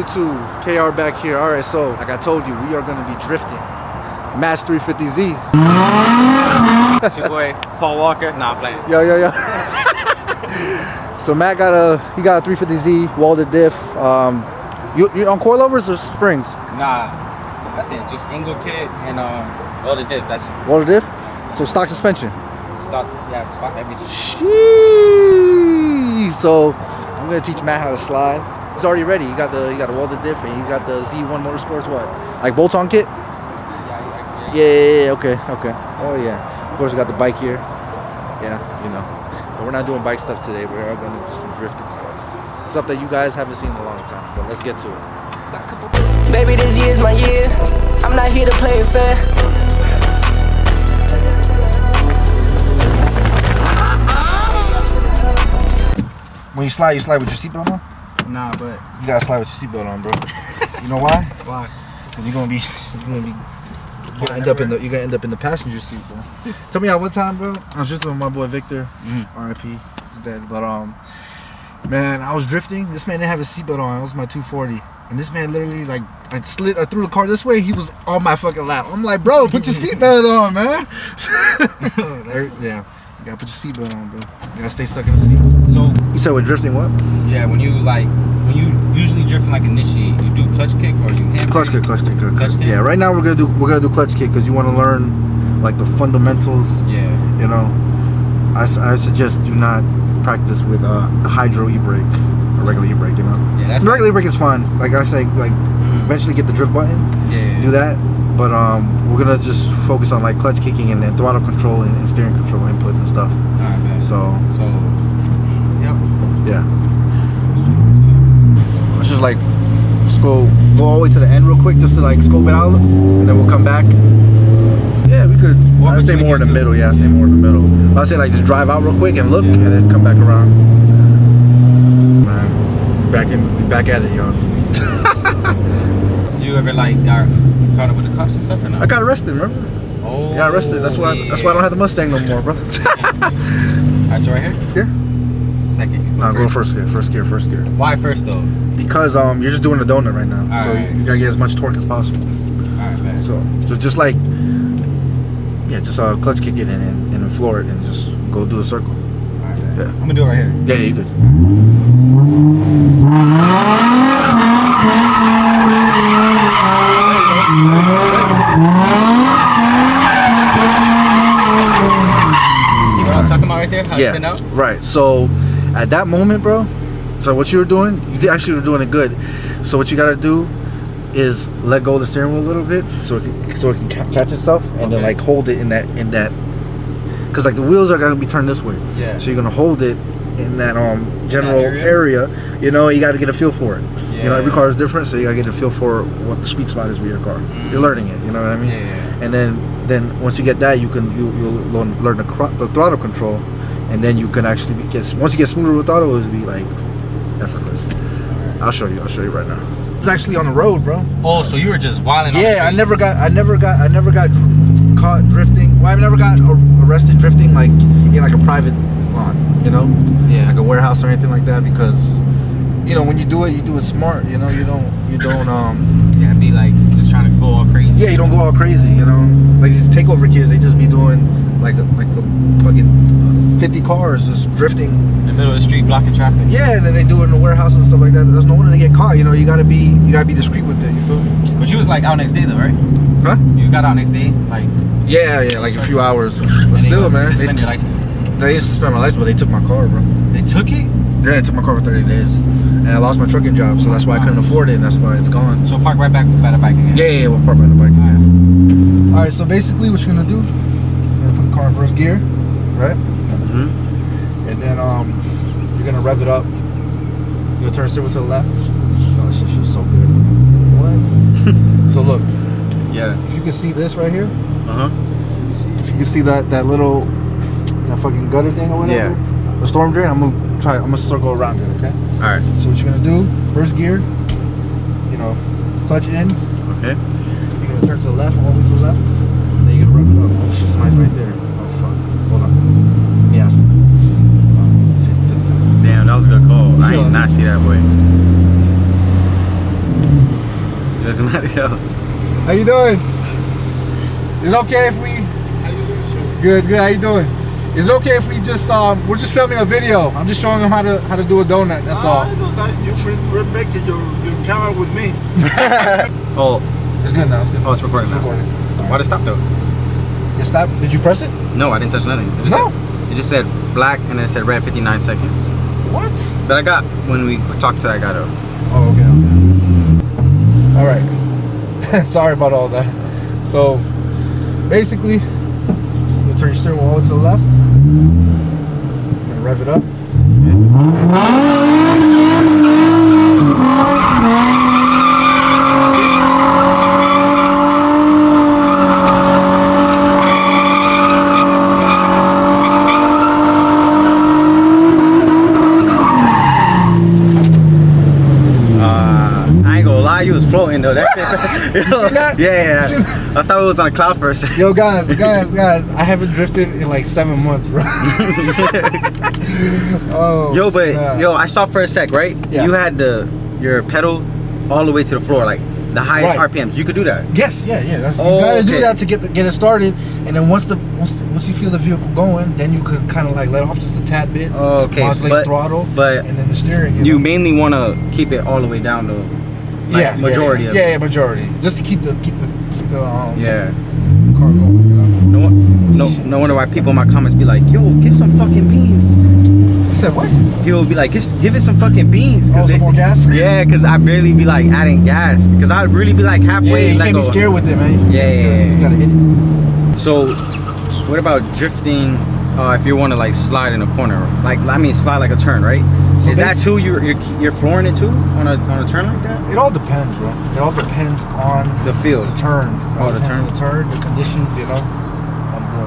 YouTube, KR back here. Alright, so like I told you, we are gonna be drifting. Match 350Z. That's your boy, Paul Walker. Nah, I'm playing. Yo. So Matt got a 350Z welded diff. You on coilovers or springs? Nah, I think just angle kit and welded diff. That's it. Welded diff? So stock suspension. Stock everything. Sheesh. So I'm gonna teach Matt how to slide. He's already ready. You got a welded diff and you got the Z1 Motorsports what? Like bolt-on kit? Yeah. Okay. Oh yeah. Of course we got the bike here. Yeah, you know. But we're not doing bike stuff today. We are gonna do some drifting stuff. Stuff that you guys haven't seen in a long time. But let's get to it. Baby, this year's my year. I'm not here to play it fair. When you slide with your seatbelt on? Nah, but You gotta slide with your seatbelt on, bro. You know why? why? Because you're gonna end up in the passenger seat, bro. Tell me one time, bro. I was just with my boy Victor, R.I.P. He's dead. But man, I was drifting. This man didn't have his seatbelt on. It was my 240, and this man literally I threw the car this way. He was on my fucking lap. I'm like, bro, put your seatbelt on, man. Yeah, you gotta put your seatbelt on, bro. You gotta stay stuck in the seat. So You said we're drifting what? yeah, when you usually drifting like initiate, you do clutch kick or you handbrake? Clutch kick. Clutch kick? Yeah, right now we're gonna do clutch kick because you want to learn like the fundamentals. Yeah. You know, I suggest do not practice with a hydro e-brake, a regular e-brake. You know, Yeah, that's the regular e-brake is fun. Like I say, eventually get the drift button. Yeah. Do that, but we're gonna just focus on like clutch kicking and then throttle control and steering control inputs and stuff. Alright, man. So yep. yeah. Let's just just go all the way to the end real quick just to like scope it out and then we'll come back. Yeah, we could. I'd say more in the middle. Yeah, I'd say more in the middle. I'd say like just drive out real quick and look and then come back around. Man, back at it, y'all. You ever got caught up with the cops and stuff or not? I got arrested, remember? Oh. I got arrested. That's why I don't have the Mustang no more, bro. Alright, so right here? Here? Second. No, go first gear. First gear. Why first though? Because you're just doing a donut right now, so Alright. you gotta get as much torque as possible. Alright, man. So just clutch kick it and then floor it and just go do a circle. Alright, man. Yeah. I'm gonna do it right here. Yeah, you good. See what I was talking about right there? How it spin out? Right. So at that moment, bro, so what you were doing, you actually were doing it good. So what you gotta do is let go of the steering wheel a little bit so it can catch itself and then like hold it in that because like the wheels are gonna be turned this way. Yeah. So you're gonna hold it in that general area. You know, you got to get a feel for it. Yeah. You know, every car is different, so you got to get a feel for what the sweet spot is with your car. You're learning it. You know what I mean? Yeah. And then once you get that, you'll learn the throttle control, and then you can actually once you get smoother with throttle, it'll be like effortless. Right. I'll show you right now. It's actually on the road, bro. Oh, so you were just wilding. Yeah, I never got caught drifting. Well, I never got arrested drifting like in like a private lot, you know, like a warehouse or anything like that, because you know when you do it smart. You know, you don't yeah, be like just trying to go all crazy. Yeah, you don't go all crazy. You know, like these takeover kids, they just be doing like a fucking 50 cars just drifting in the middle of the street, blocking traffic. Yeah, and then they do it in the warehouse and stuff like that. There's no wonder they get caught. You know, you gotta be discreet with it. You feel me? But you was like out next day though, right? Huh? You got out next day, like. Yeah, like a few hours. But still, man, Suspend your license. They didn't suspend my license, but they took my car, bro. They took it? Yeah, they took my car for 30 days. And I lost my trucking job, so that's why I couldn't afford it, and that's why it's gone. So park right back by the bike again? Yeah, we'll park by the bike again. Alright, so basically what you're gonna do, you're gonna put the car in first gear, right? Mm-hmm. And then you're gonna rev it up. You're gonna turn steering to the left. Oh, this shit feels so good. What? So look. Yeah. If you can see this right here. Uh-huh. If you can see that fucking gutter thing or whatever. Yeah. The storm drain, I'm gonna circle around it, okay? Alright. So what you're gonna do, first gear, you know, clutch in. Okay. You're gonna turn to the left, all the way to the left. Then you're gonna rev it up. Oh shit, somebody's right there. Oh fuck. Hold on. Let me ask him. Damn, that was a good call. I did not see that way. Yo. How you doing? Is it okay if we? How you doing, sir? Good. How you doing? Is it okay if we just we're just filming a video? I'm just showing them how to do a donut. That's all. I don't know. You're making your camera with me. Oh, It's good now. It's good. oh, it's recording now. recording. Why'd it stop though? It stopped. Did you press it? No, I didn't touch nothing. It just No. said, it just said black and then it said red 59 seconds. What? But I got, when we talked to that guy though. Oh, okay. All right. Sorry about all that. So, basically, you turn your steering wheel over to the left. And rev it up. You was floating though. That shit. You seen that? Yeah. You seen that? I thought it was on a cloud for a second. Yo, guys, I haven't drifted in like 7 months, bro. Oh. Yo, but snap. yo, I saw for a sec, right? Yeah. You had your pedal all the way to the floor, like the highest Right. RPMs. You could do that. Yes, yeah. That's, Oh, you gotta do okay. that to get it started, and then once you feel the vehicle going, then you can kind of like let off just a tad bit. Okay, modulate throttle, but and then the steering. you mainly want to keep it all the way down though. Like majority of it. Yeah, majority. Just to keep the Yeah. car going. You know? No wonder why people in my comments be like, yo, give some fucking beans. You said what? People be like, give it some fucking beans. Oh, some more gas? Yeah, because I barely be like adding gas. Because I'd really be like halfway. Yeah, you like, can't be scared with it, man. You Yeah, can't be scared. You just gotta hit it. So, what about drifting? If you want to like slide in a corner, like slide like a turn, right? So Is that too? You're flooring it too on a turn like that? It all depends, bro. It all depends on The field. the turn. Oh, It the depends turn. on the turn, the conditions, of the.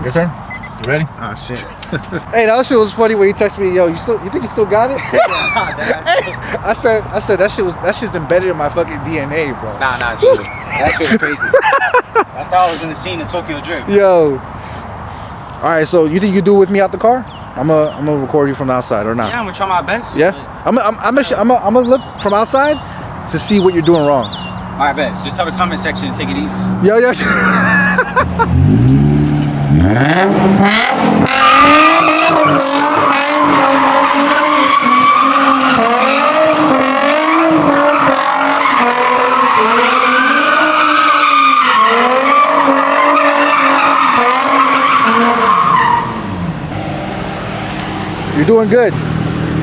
Your turn. You ready? Ah shit. Hey, that shit was funny when you text me, yo, you think you still got it? I said that shit's embedded in my fucking DNA, bro. Nah, Jesus. That shit was crazy. I thought I was in the scene of Tokyo Drift. Yo. All right, so you think you do it with me out the car? I'm gonna record you from the outside or not? Yeah, I'm gonna try my best. Yeah. I'm gonna look from outside to see what you're doing wrong. All right, bet. Just tell the comment section and take it easy. Yo. You're doing good.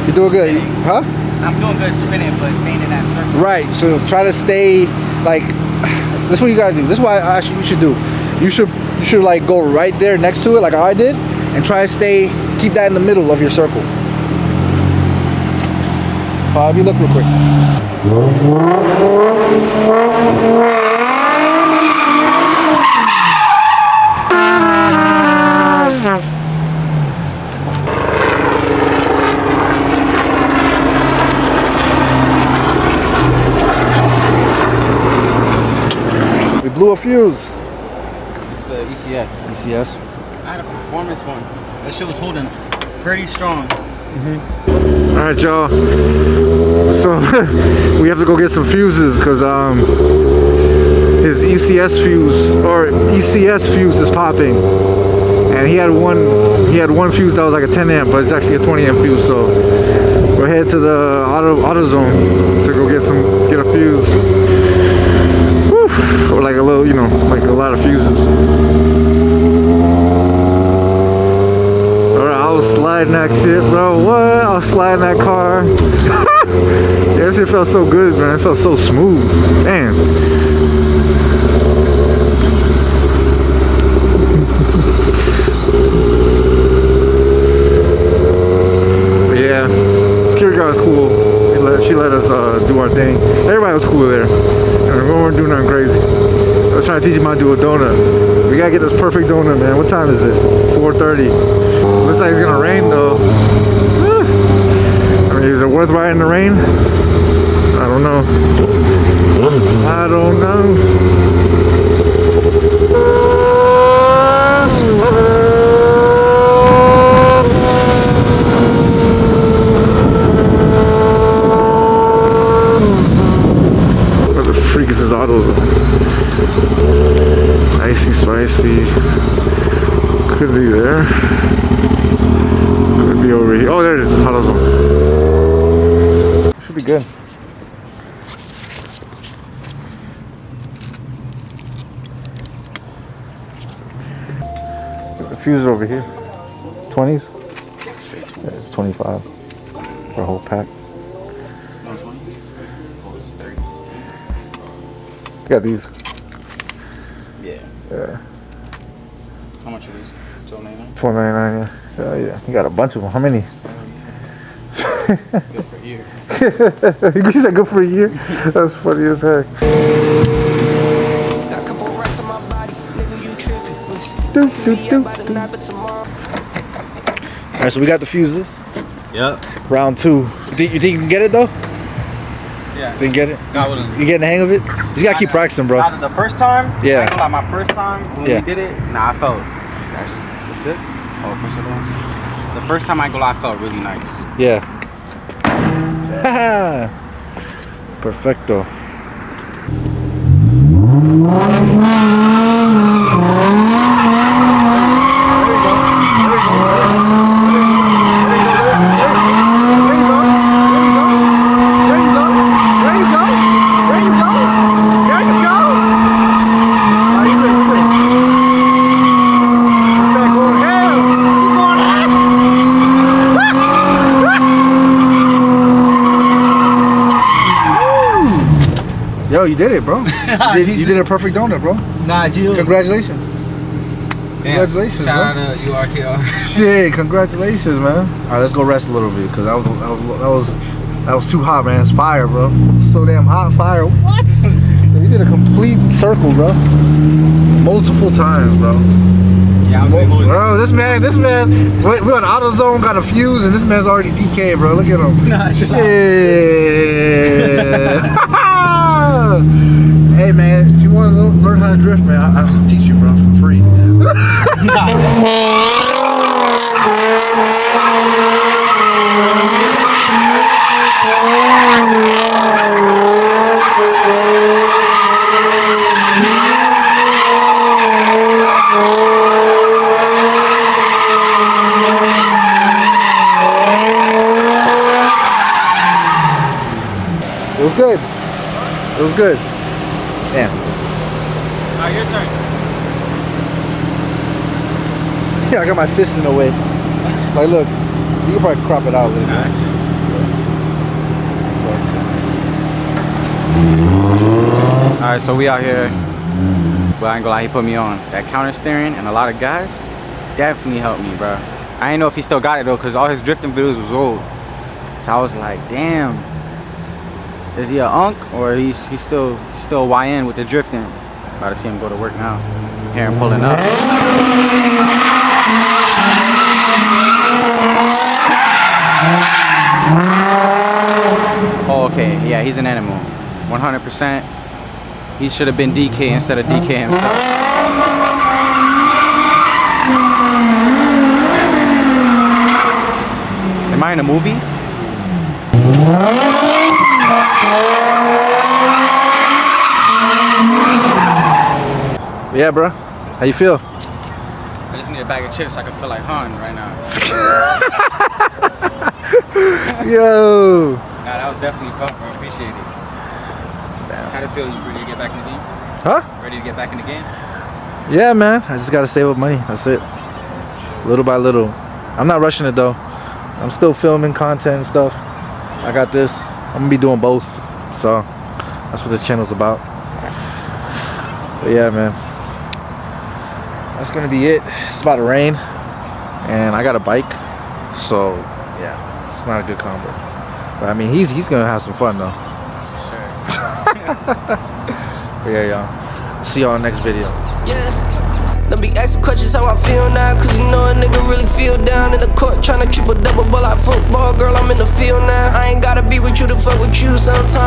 You're doing good. Huh? I'm doing good spinning, but staying in that circle. Right. So try to stay like. This is what you gotta do. This is what actually you should do. You should like go right there next to it, like how I did, and try to keep that in the middle of your circle. Let me look real quick. We blew a fuse. It's the ECS. ECS. I had a performance one. That shit was holding pretty strong. All right, y'all. So we have to go get some fuses because his ECS fuse is popping, and he had one fuse that was like a 10 amp, but it's actually a 20 amp fuse. So we're headed to the AutoZone to go get a fuse. Whew. Or like a little, like a lot of fuses. I was sliding that shit, bro. What? I was sliding that car. Yeah, that shit felt so good, man. It felt so smooth. Damn. But yeah, security guard was cool. She let us do our thing. Everybody was cool there. And we weren't doing nothing crazy. I was trying to teach him how to do a donut. We gotta get this perfect donut, man. What time is it? 4:30. Looks like it's gonna rain though. I mean, is it worth riding in the rain? I don't know. I don't know. Spicy. Could be there. Could be over here. Oh, there it is. Hot zone. Should be good. The fuse over here. 20s? Yeah, it's 25 for a whole pack. No, 20? Oh, it's 30. Got these. Yeah. Yeah. How much are these? $12.99? $4.99, yeah. Yeah. You got a bunch of them. How many? Good for a year. You said good for a year? That's funny as heck. Got a couple racks on my body, nigga, you tripping. Alright, so we got the fuses. Yep. Round 2. You think you can get it though? Yeah. Didn't get it? God willing. You getting the hang of it? You gotta keep practicing, bro. Out of the first time? Yeah. I ain't gonna lie, my first time when Yeah. we did it, nah, I felt. That's good? Oh, push it on. The first time I ain't gonna lie, I felt really nice. Yeah. Perfecto. Yo, you did it, bro. You did a perfect donut, bro. Nah, Jill. Congratulations. Congratulations, Shout bro. out to YoAreYouKR. Shit, congratulations, man. All right, let's go rest a little bit, cause that was too hot, man. It's fire, bro. So damn hot, fire. What? We did a complete circle, bro. Multiple times, bro. Yeah, I was Bro, this man, we're on AutoZone, got a fuse, and this man's already DK, bro. Look at him. Nah, Shit. Hey, man, if you want to learn how to drift, man, I'll teach you, bro, for free. It was good. It was good. Yeah. Alright, your turn. Yeah, I got my fist in the way. Like, look, you can probably crop it out a little bit. Alright, so we out here. But I ain't gonna lie, he put me on. That counter steering and a lot of guys definitely helped me, bro. I didn't know if he still got it though, because all his drifting videos was old. So I was like, damn. Is he a unk or he's still YN with the drifting? About to see him go to work now. Hear him pulling up. Oh, okay. Yeah, he's an animal. 100%. He should have been DK instead of DK himself. Am I in a movie? Yeah, bro. How you feel? I just need a bag of chips so I can feel like Han right now. Yo. Nah, that was definitely fun, bro. Appreciate it. How does it feel? You ready to get back in the game? Huh? Ready to get back in the game? Yeah, man. I just gotta save up money. That's it. Little by little. I'm not rushing it though. I'm still filming content and stuff. I got this. I'm gonna be doing both. So that's what this channel's about. But yeah, man. That's gonna be it. It's about to rain. And I got a bike. So yeah, it's not a good combo. But I mean he's gonna have some fun though. For sure. But yeah, y'all. See y'all in the next video. Yeah. Don't be asking questions how I feel now, cause you know a nigga really feel down in the court tryna triple double ball like football. Girl, I'm in the field now. I ain't gotta be with you to fuck with you sometimes.